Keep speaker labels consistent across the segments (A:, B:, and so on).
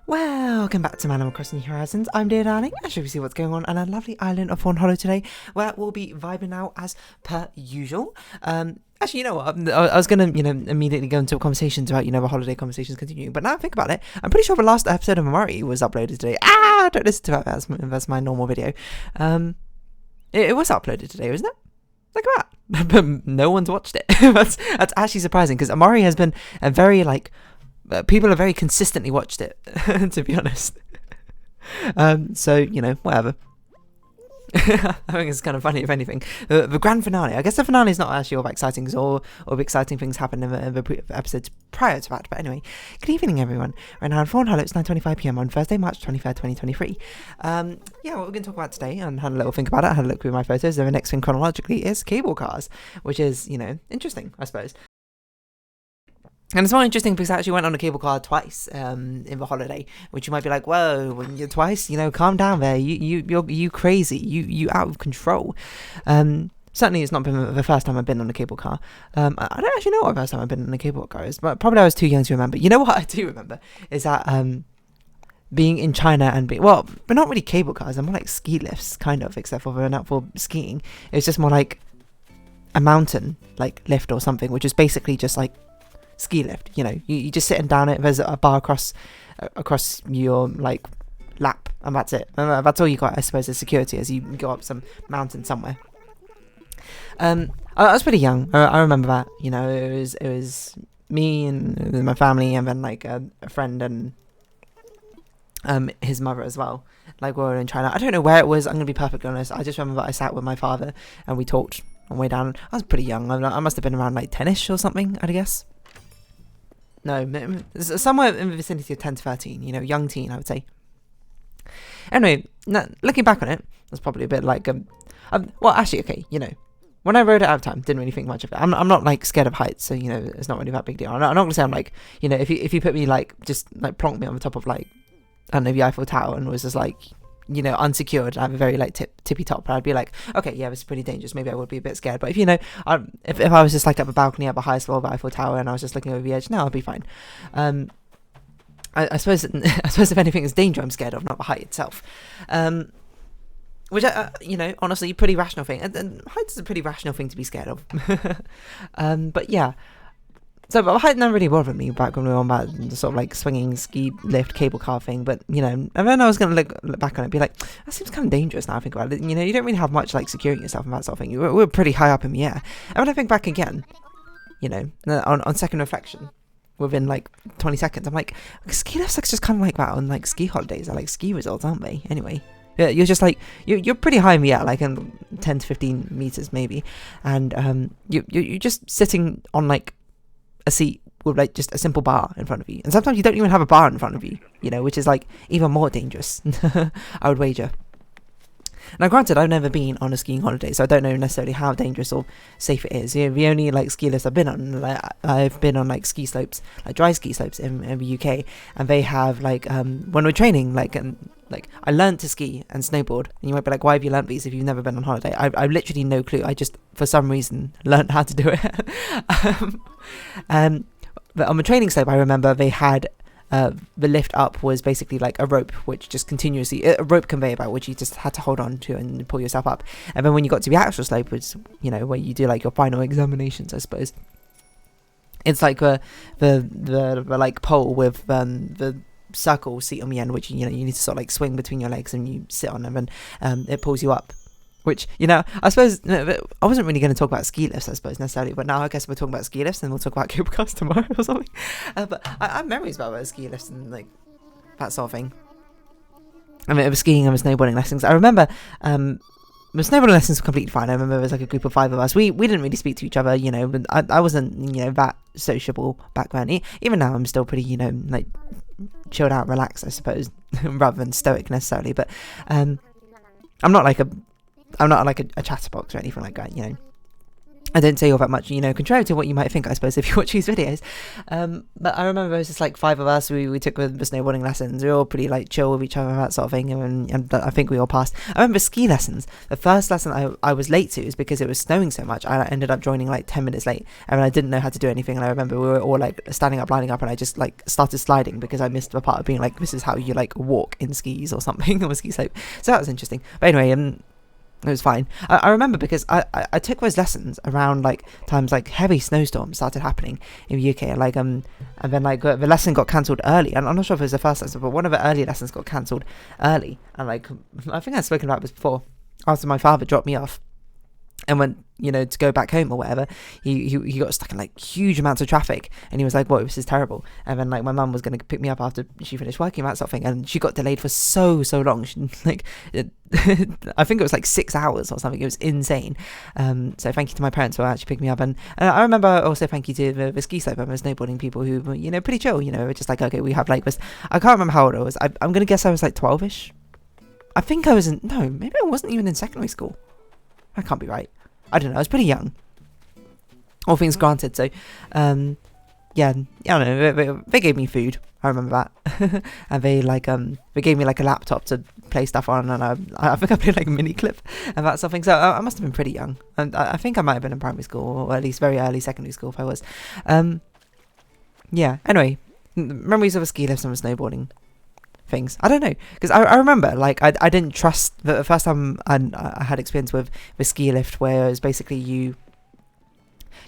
A: Welcome back to Animal Crossing New Horizons. I'm dear darling. I should see what's going on a lovely island of Fawnhollow today, where we'll be vibing out as per usual. Actually, you know what? I was gonna, immediately go into conversations about, the holiday conversations continuing. But now I think about it, I'm pretty sure the last episode of Amari was uploaded today. Don't listen to that. That's my normal video. It was uploaded today, wasn't it? Look at that. But no one's watched it. That's actually surprising because Amari has been a very people have very consistently watched it, to be honest. So, whatever. I think it's kind of funny, if anything. The grand finale. I guess the finale is not actually all that exciting, because all the exciting things happen in the episodes prior to that. But anyway, good evening, everyone. Right now in Fawnhallow, it's 9:25 p.m. on Thursday, March 23rd, 2023. What we're going to talk about today, and had a little think about it, had a look through my photos, and the next thing chronologically is cable cars, which is, interesting, I suppose. And it's more interesting because I actually went on a cable car twice in the holiday, which you might be like, whoa, when you're twice, calm down there, you crazy, you out of control. Certainly it's not been the first time I've been on a cable car. I don't actually know what the first time I've been on a cable car is, but probably I was too young to remember. You know what I do remember is that being in China and but not really cable cars, they're more like ski lifts, kind of, except for they're not for skiing. It's just more like a mountain, like lift or something, which is basically just like ski lift. You just sitting down it, there's a bar across your lap, and that's it, and that's all you got, I suppose, as security as you go up some mountain somewhere. I was pretty young. I remember that, it was me and my family, and then a friend and his mother as well. We were in China. I don't know where it was, I'm gonna be perfectly honest. I just remember I sat with my father and we talked on the way down. I was pretty young. I must have been around 10ish or something, I'd guess. No, somewhere in the vicinity of 10 to 13, young teen, I would say. Anyway, looking back on it, it's probably a bit actually, okay, when I rode it out of time, didn't really think much of it. I'm not scared of heights, so it's not really that big deal. I'm not gonna say I'm if you put me just plonk me on the top of I don't know, the Eiffel Tower, and was just unsecured, I have a very tippy top, I'd be okay, yeah, this is pretty dangerous, maybe I would be a bit scared. But if if I was just at the balcony at the highest floor of the Eiffel Tower and I was just looking over the edge, no, I'd be fine. I suppose if anything is danger I'm scared of, not the height itself, which honestly, pretty rational thing, and heights is a pretty rational thing to be scared of. But yeah. So, but height never really bothered me back when we were on that sort of swinging ski lift cable car thing. But and then I was gonna look back on it and be that seems kind of dangerous now I think about it. You don't really have much securing yourself and that sort of thing. We're pretty high up in the air. And when I think back again, on second reflection, within 20 seconds, I'm ski lifts just kind of like that on ski holidays or ski resorts, aren't they? Anyway. Yeah, you're just you're pretty high in the air, 10 to 15 meters maybe, and you're just sitting on a seat with just a simple bar in front of you, and sometimes you don't even have a bar in front of you, which is even more dangerous. I would wager. Now granted, I've never been on a skiing holiday, so I don't know necessarily how dangerous or safe it is. The only ski lifts I've been on, I've been on ski slopes, dry ski slopes in the UK, and they have when we're training, I learned to ski and snowboard, and you might be why have you learnt these if you've never been on holiday? I've literally no clue. I just, for some reason, learnt how to do it. But on the training slope, I remember they had the lift up was basically a rope, which just continuously, a rope conveyor belt, which you just had to hold on to and pull yourself up. And then when you got to the actual slope, which where you do your final examinations, I suppose, it's the pole with the circle seat on the end, which you need to sort of swing between your legs and you sit on them, and it pulls you up. Which, I suppose, I wasn't really going to talk about ski lifts, I suppose, necessarily, but now I guess we're talking about ski lifts, and we'll talk about cable cars tomorrow or something. But I have memories about ski lifts and, that sort of thing. I mean, it was skiing and was snowboarding lessons. I remember, the snowboarding lessons were completely fine. I remember there was a group of 5 of us. We didn't really speak to each other, but I wasn't, that sociable back then. Even now, I'm still pretty, chilled out, relaxed, I suppose, rather than stoic necessarily. But I'm not a chatterbox or anything like that, I don't say all that much, you know, contrary to what you might think, I suppose, if you watch these videos. But I remember it was just like 5 of us. We took the snowboarding lessons. We were all pretty like chill with each other, that sort of thing. And I think we all passed. I remember ski lessons. The first lesson I was late to is because it was snowing so much. I ended up joining like 10 minutes late, and I didn't know how to do anything. And I remember we were all like standing up, lining up, and I just like started sliding because I missed the part of being like, this is how you like walk in skis or something on a ski slope. So that was interesting. But anyway, it was fine. I remember because I took those lessons around like times like heavy snowstorms started happening in the UK, and like and then like the lesson got cancelled early. And I'm not sure if it was the first lesson, but one of the early lessons got cancelled early. And like I think I've spoken about this before. After my father dropped me off and went, you know, to go back home or whatever, he got stuck in like huge amounts of traffic, and he was like, "Whoa, this is terrible." And then like my mum was going to pick me up after she finished working, that sort of thing, and she got delayed for so long. She, like I think it was like 6 hours or something. It was insane. So thank you to my parents for actually picking me up, and I remember also thank you to the ski slope and the snowboarding people who were, you know, pretty chill. You know, just like, okay, we have like this. I can't remember how old I was. I'm gonna guess I was like 12ish. I think I was no, maybe I wasn't even in secondary school. That can't be right. I don't know. I was pretty young. All things granted. So, yeah, I don't know. They gave me food. I remember that, and they gave me like a laptop to play stuff on, and I think I played like a mini clip and that sort of thing. So I must have been pretty young, and I think I might have been in primary school, or at least very early secondary school if I was. Yeah. Anyway, memories of a ski lift and snowboarding things. I don't know, because I remember like I didn't trust the first time I had experience with the ski lift, where it was basically you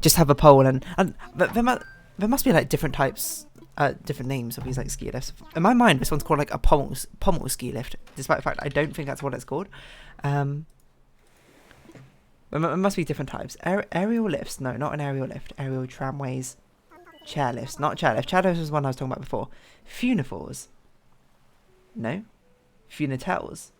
A: just have a pole and there must be like different types, different names of these like ski lifts. In my mind, this one's called like a pommel ski lift, despite the fact I don't think that's what it's called. There must be different types. Aerial lifts, no, not an aerial lift. Aerial tramways, chair lifts, not chair lift. Chair lift was one I was talking about before. Funivores. No? Funitels?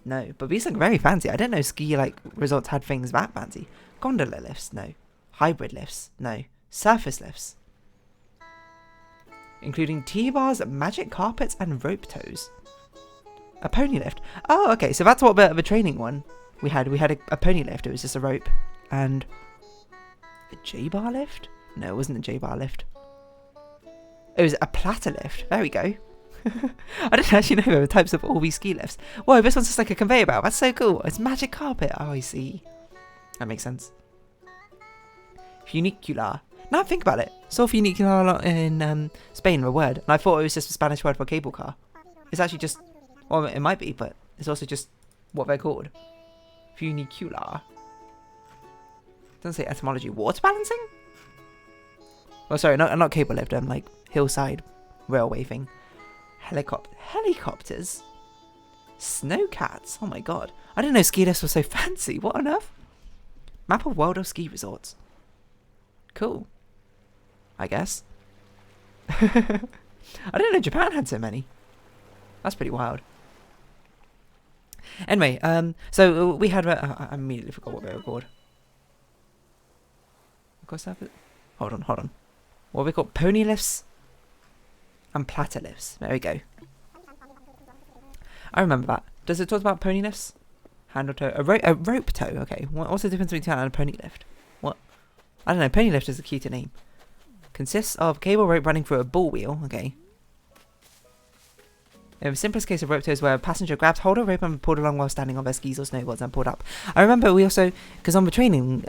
A: No, but these look very fancy. I didn't know ski like resorts had things that fancy. Gondola lifts? No. Hybrid lifts? No. Surface lifts? Including T-bars, magic carpets, and rope tows. A pony lift? Oh, okay, so that's what the training one we had. We had a pony lift. It was just a rope. And a J-bar lift? No, it wasn't a J-bar lift. It was a platter lift. There we go. I didn't actually know there were types of all these ski lifts. Whoa, this one's just like a conveyor belt. That's so cool. It's magic carpet. Oh, I see. That makes sense. Funicular. Now think about it. Saw funicular in Spain, a word. And I thought it was just a Spanish word for cable car. It's actually just, well, it might be, but it's also just what they're called. Funicular. Doesn't say etymology. Water balancing? Oh, sorry, not cable lift. Like hillside railway thing. Helicopters. Snowcats. Oh my god. I didn't know ski lifts were so fancy. What on earth? Map of world of ski resorts. Cool. I guess. I didn't know Japan had so many. That's pretty wild. Anyway, so we had... I immediately forgot what they were called. Hold on. What are they called? Pony lifts and platter lifts. There we go. I remember that. Does it talk about pony lifts? Handle tow. A rope tow. Okay. What's the difference between that and a pony lift? What? I don't know. Pony lift is a cuter name. Consists of cable rope running through a bull wheel. Okay. In the simplest case of rope tow is where a passenger grabs hold of rope and pulled along while standing on their skis or snowboards and pulled up. I remember we also, because on the training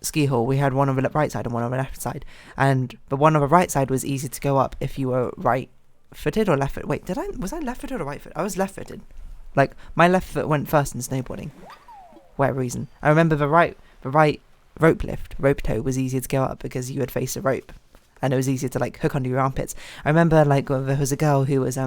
A: ski hall, we had one on the right side and one on the left side, and the one on the right side was easy to go up if you were right-footed or left-footed. Wait, was I left-footed or right-footed? I was left-footed. Like, my left foot went first in snowboarding. Whatever reason. I remember the right rope tow was easier to go up because you had faced a rope, and it was easier to like hook onto your armpits. I remember like there was a girl who was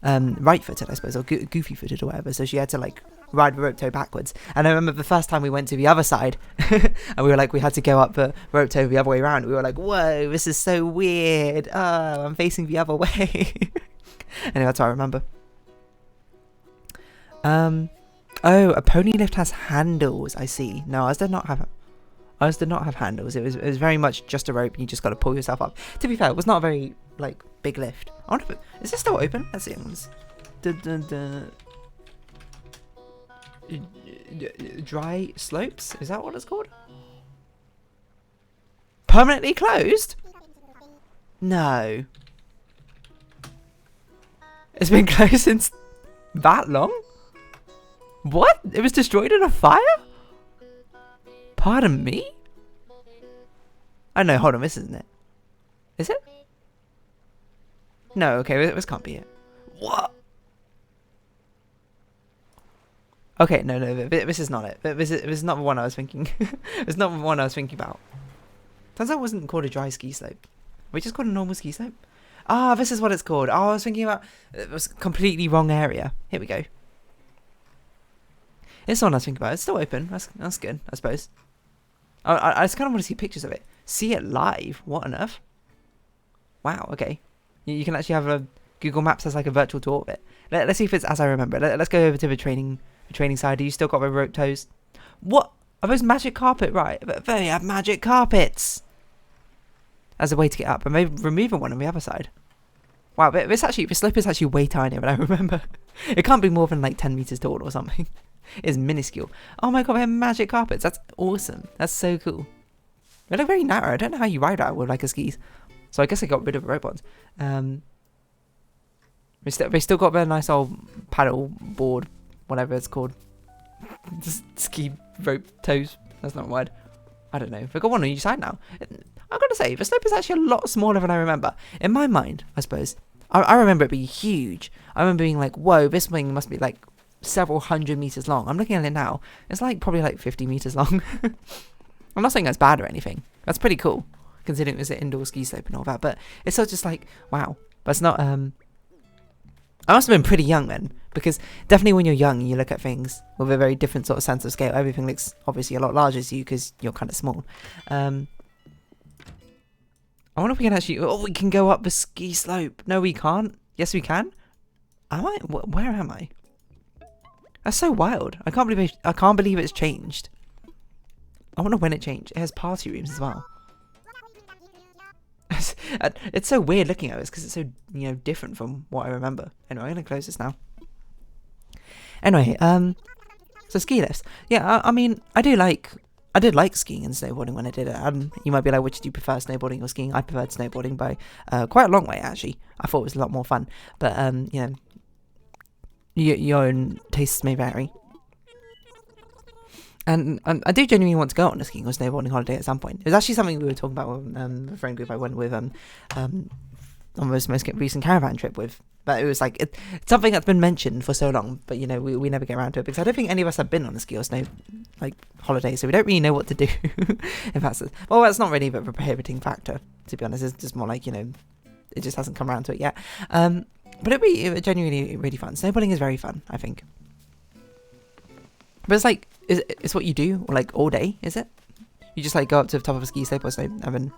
A: right-footed, I suppose, or goofy-footed or whatever, so she had to like ride the rope tow backwards. And I remember the first time we went to the other side and we had to go up the rope tow the other way around. We were like, whoa, this is so weird. Oh, I'm facing the other way. Anyway, that's what I remember. Oh, a pony lift has handles. I see. No, ours did not have handles. It was very much just a rope and you just got to pull yourself up. To be fair, it was not a very like big lift. I wonder if is this still open? Let's see. dry slopes? Is that what it's called? Permanently closed? No. It's been closed since that long? What? It was destroyed in a fire? Pardon me? Oh no, hold on, this isn't it. Is it? No, okay, this can't be it. What? Okay, no, this is not it. This is not the one I was thinking. It's not the one I was thinking about. Turns out it wasn't called a dry ski slope. We just called a normal ski slope. Ah, this is what it's called. Oh, I was thinking about... It was a completely wrong area. Here we go. It's the one I was thinking about. It's still open. That's good, I suppose. I just kind of want to see pictures of it. See it live. What on earth? Wow, okay. You can actually have a... Google Maps as like a virtual tour of it. Let's see if it's as I remember. Let's go over to the training side. Are you still got the rope toes? What? Are those magic carpet? Right. But they have magic carpets. As a way to get up. And maybe removing one on the other side. Wow, but this slope is actually way tinier than I remember. It can't be more than like 10 meters tall or something. It's minuscule. Oh my god, they have magic carpets. That's awesome. That's so cool. They look very narrow. I don't know how you ride that with like a skis. So I guess I got rid of the rope ones. They still got their nice old paddle board, whatever it's called. Just ski rope toes. That's not a word. I don't know. They've got one on each side now. I've got to say, the slope is actually a lot smaller than I remember. In my mind, I suppose. I remember it being huge. I remember being like, whoa, this thing must be like several hundred meters long. I'm looking at it now. It's like probably like 50 meters long. I'm not saying that's bad or anything. That's pretty cool, considering it's an indoor ski slope and all that. But it's still just like, wow. That's not... I must have been pretty young then, because definitely when you're young, you look at things with a very different sort of sense of scale. Everything looks obviously a lot larger to you because you're kind of small. I wonder if we can actually... Oh, we can go up the ski slope. No, we can't. Yes, we can. Am I? Where am I? That's so wild. I can't believe it's changed. I wonder when it changed. It has party rooms as well. It's so weird looking at this because it's so, you know, different from what I remember. Anyway, I'm gonna close this now. Anyway, so ski lifts. Yeah, I mean, I did like skiing and snowboarding when I did it. You might be like, which do you prefer, snowboarding or skiing? I preferred snowboarding by quite a long way, actually. I thought it was a lot more fun. But you know, your own tastes may vary. And I do genuinely want to go on a skiing or snowboarding holiday at some point. It was actually something we were talking about with a friend group I went with on most recent caravan trip with. But it was like it's something that's been mentioned for so long, but you know we never get around to it because I don't think any of us have been on a ski or snow like holiday, so we don't really know what to do. If that's that's not really a prohibiting factor, to be honest. It's just more like, you know, it just hasn't come around to it yet. But it'd be genuinely really fun. Snowboarding is very fun, I think. But it's like, it's what you do, like, all day, is it? You just, like, go up to the top of a ski slope or something,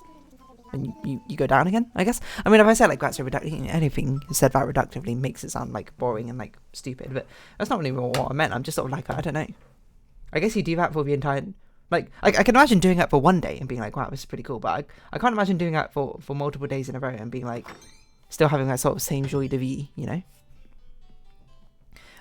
A: and you go down again, I guess? I mean, if I say, like, that's so reductive, anything said that reductively makes it sound, like, boring and, like, stupid, but that's not really what I meant. I'm just sort of like, I don't know. I guess you do that for the entire... Like, I can imagine doing that for one day and being like, wow, this is pretty cool, but I can't imagine doing that for multiple days in a row and being, like, still having that sort of same joie de vie, you know?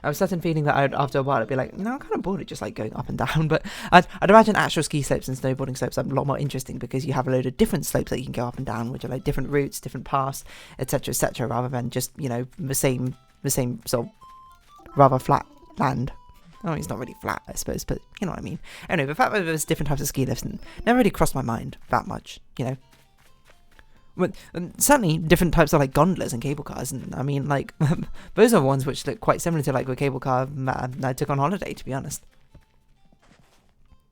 A: I have a certain feeling that after a while I'd be like, you know, I'm kind of bored of just like going up and down. But I'd imagine actual ski slopes and snowboarding slopes are a lot more interesting because you have a load of different slopes that you can go up and down, which are like different routes, different paths, etc., rather than just, you know, the same sort of rather flat land. Oh, it's not really flat, I suppose, but you know what I mean. Anyway, the fact that there's different types of ski lifts never really crossed my mind that much, you know. But certainly different types of like gondolas and cable cars, and I mean like those are ones which look quite similar to like the cable car that I took on holiday, to be honest.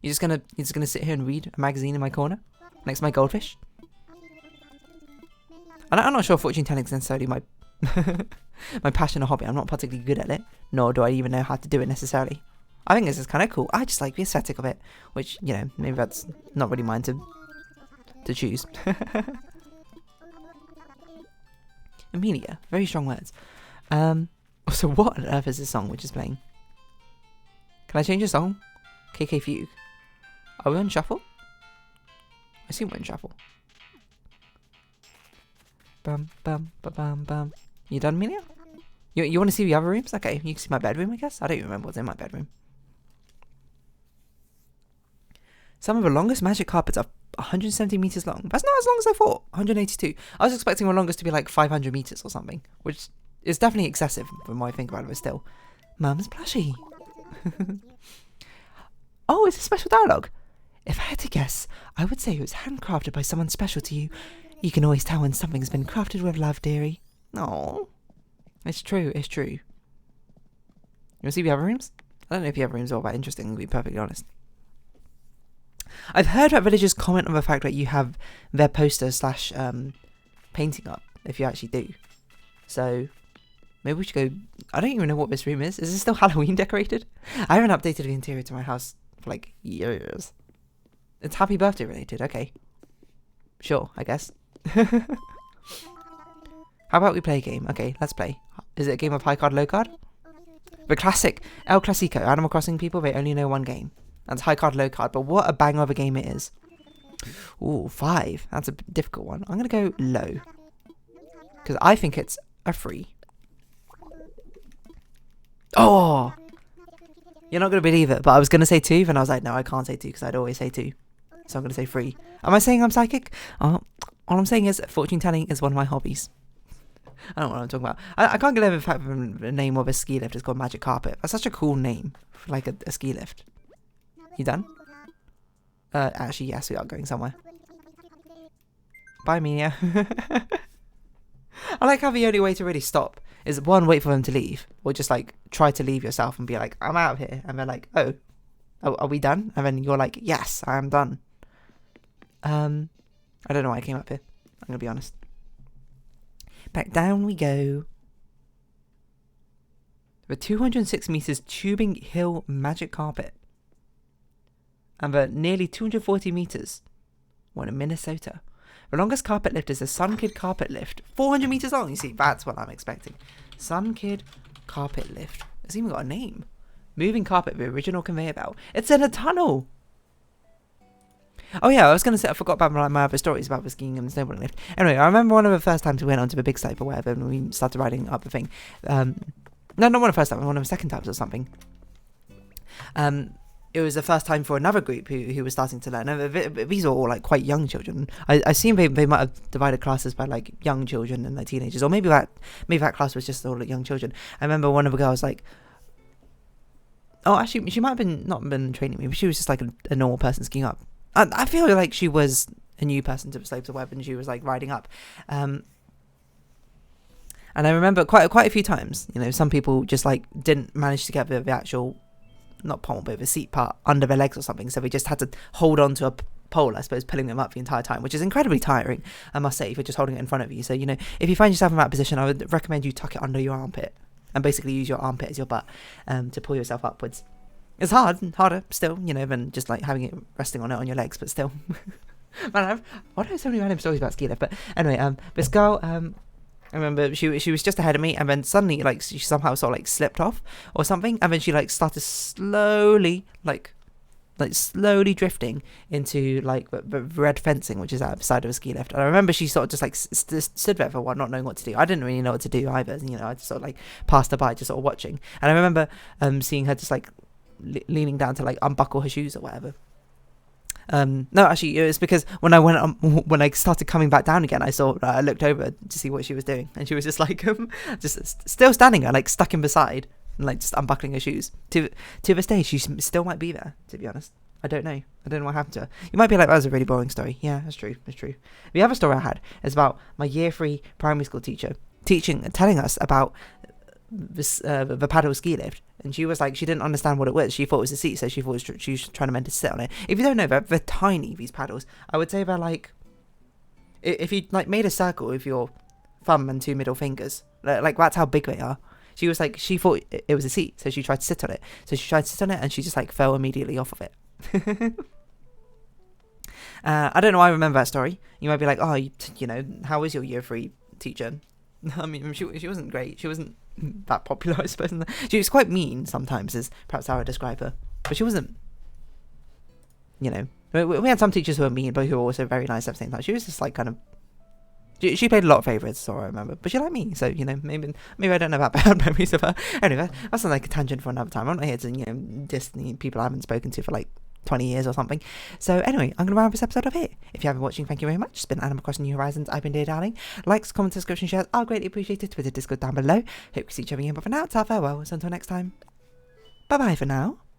A: You're just gonna sit here and read a magazine in my corner next to my goldfish. And I'm not sure fortune telling is necessarily my my passion or hobby. I'm not particularly good at it, nor do I even know how to do it necessarily. I think this is kind of cool. I just like the aesthetic of it, which, you know, maybe that's not really mine to choose. Amelia, very strong words. So what on earth is this song which is playing? Can I change the song? KK Fugue. Are we on shuffle? I assume we're in shuffle. Bum bum ba bum bum. You done, Amelia? You want to see the other rooms? Okay, you can see my bedroom, I guess. I don't even remember what's in my bedroom. Some of the longest magic carpets are 170 meters long. That's not as long as I thought. 182. I was expecting the longest to be like 500 meters or something, which is definitely excessive from what I think about it, but still. Mum's plushie. Oh, it's a special dialogue. If I had to guess, I would say it was handcrafted by someone special to you. You can always tell when something's been crafted with love, dearie. Oh, it's true, it's true. You want to see the other rooms? I don't know if the other rooms are all that interesting, to be perfectly honest. I've heard that villagers comment on the fact that you have their poster slash painting up, if you actually do. So, maybe we should go... I don't even know what this room is. Is it still Halloween decorated? I haven't updated the interior to my house for like years. It's happy birthday related, okay. Sure, I guess. How about we play a game? Okay, let's play. Is it a game of high card, low card? The classic El Clasico, Animal Crossing people, they only know one game. That's high card, low card, but what a banger of a game it is. Ooh, 5. That's a difficult one. I'm going to go low. Because I think it's a 3. Oh! You're not going to believe it, but I was going to say 2, and I was like, no, I can't say 2, because I'd always say 2. So I'm going to say 3. Am I saying I'm psychic? All I'm saying is fortune telling is one of my hobbies. I don't know what I'm talking about. I can't get over the fact that the name of a ski lift is called Magic Carpet. That's such a cool name for like a ski lift. You done? Actually, yes, we are going somewhere. Bye, Mia. I like how the only way to really stop is, one, wait for them to leave, or just like try to leave yourself and be like, I'm out of here, and they're like, oh, are we done? And then you're like, yes, I am done. I don't know why I came up here. I'm gonna be honest. Back down we go. The 206 meters tubing hill magic carpet. And the nearly 240 meters one in Minnesota. The longest carpet lift is the Sun Kid carpet lift. 400 meters long. You see, that's what I'm expecting. Sun Kid carpet lift. It's even got a name. Moving carpet, the original conveyor belt. It's in a tunnel. Oh yeah, I was going to say, I forgot about my other stories about the skiing and the snowboarding lift. Anyway, I remember one of the first times we went onto the big slope or whatever, and we started riding up the thing. No, not one of the first times, one of the second times or something. It was the first time for another group who was starting to learn. And these are all like quite young children. I assume they might have divided classes by like young children and like teenagers, or maybe that class was just all like young children. I remember one of the girls like, oh, actually, she might have not been training me, but she was just like a normal person skiing up. I feel like she was a new person to the slopes of web, and she was like riding up. And I remember quite a few times, you know, some people just like didn't manage to get the actual, not pommel, but the seat part under their legs or something, so they just had to hold on to a pole, I suppose, pulling them up the entire time, which is incredibly tiring, I must say, if you're just holding it in front of you. So, you know, if you find yourself in that position, I would recommend you tuck it under your armpit and basically use your armpit as your butt to pull yourself upwards. It's harder still, you know, than just like having it resting on your legs, but still. Man, why do I have so many random stories about ski lift? But anyway, this girl, I remember she was just ahead of me, and then suddenly like she somehow sort of like slipped off or something, and then she like started slowly slowly drifting into like the red fencing, which is outside of a ski lift. And I remember she sort of just like stood there for a while, not knowing what to do. I didn't really know what to do either, you know. I just sort of like passed her by, just sort of watching. And I remember seeing her just like leaning down to like unbuckle her shoes or whatever. No, actually, it was because when I started coming back down again, I looked over to see what she was doing, and she was just like just still standing there, like stuck in beside, and like just unbuckling her shoes. To this day, she still might be there, to be honest. I don't know what happened to her. You might be like, that was a really boring story. Yeah, that's true. The other story I had is about my year 3 primary school teacher telling us about this the paddle ski lift, and she was like, she didn't understand what it was. She thought it was a seat, so she thought she was trying to meant to sit on it. If you don't know, they're tiny, these paddles. I would say they're like, if you like made a circle with your thumb and 2 middle fingers, like that's how big they are. She was like, she thought it was a seat, so she tried to sit on it. And she just like fell immediately off of it. I don't know why I remember that story. You might be like, oh, you know, how was your year 3 teacher? I mean, she wasn't great. She wasn't that popular, I suppose. She was quite mean sometimes, is perhaps how I describe her. But she wasn't, you know, we had some teachers who were mean, but who were also very nice at the same time. She was just like kind of, she played a lot of favourites, so I remember. But she liked me, so, you know, maybe I don't know about bad memories of her. Anyway, that's not like a tangent for another time. I'm not here to, you know, diss the people I haven't spoken to for like 20 years or something. So anyway, I'm going to round this episode up here. If you have been watching, thank you very much. It's been Animal Crossing New Horizons. I've been Dear Darling. Likes, comments, subscription, shares are greatly appreciated. Twitter, Discord down below. Hope you see each other again. But for now, it's our farewell. So until next time, bye bye for now.